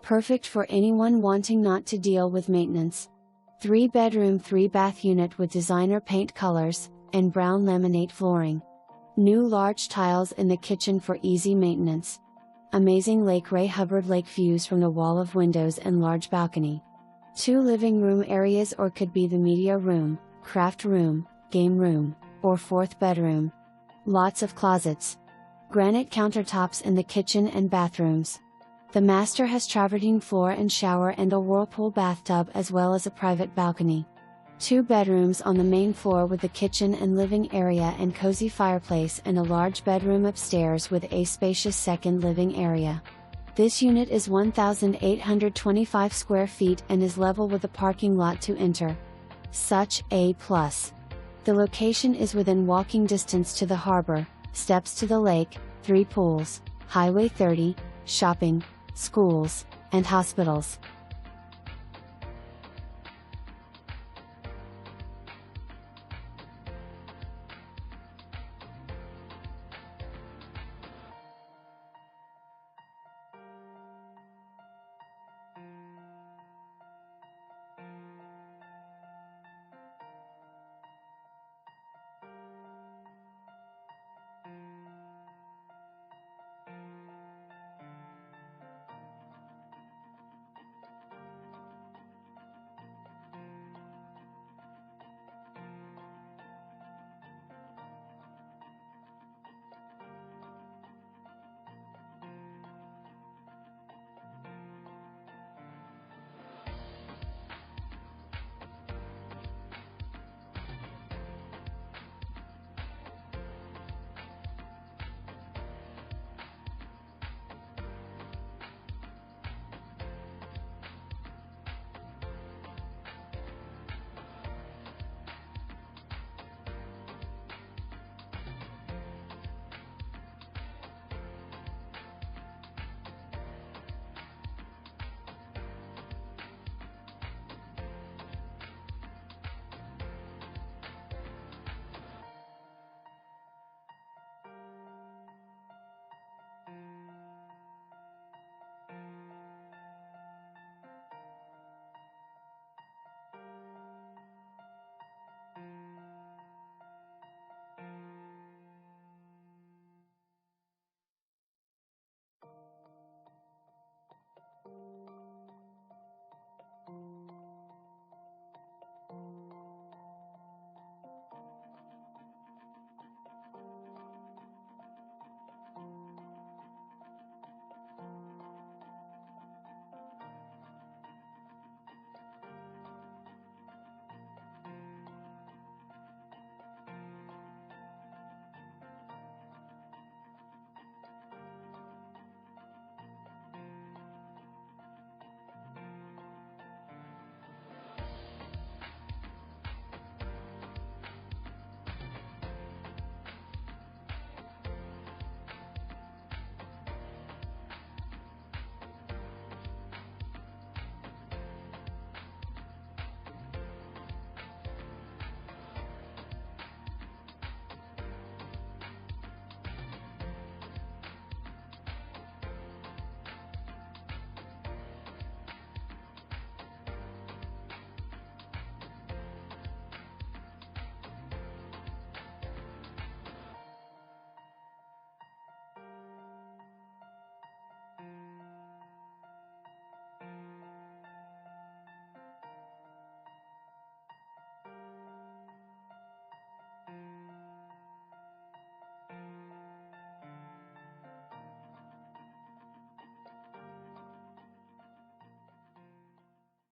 Perfect for anyone wanting not to deal with maintenance. 3-bedroom 3-bath unit with designer paint colors, and brown laminate flooring. New large tiles in the kitchen for easy maintenance. Amazing Lake Ray Hubbard lake views from the wall of windows and large balcony. 2 living room areas, or could be the media room, craft room, game room, or 4th bedroom. Lots of closets. Granite countertops in the kitchen and bathrooms. The master has travertine floor and shower and a Whirlpool bathtub, as well as a private balcony. 2 bedrooms on the main floor with the kitchen and living area and cozy fireplace, and a large bedroom upstairs with a spacious second living area. This unit is 1,825 square feet and is level with a parking lot to enter. Such a plus. The location is within walking distance to the harbor, steps to the lake, 3 pools, Highway 30, shopping, schools, and hospitals.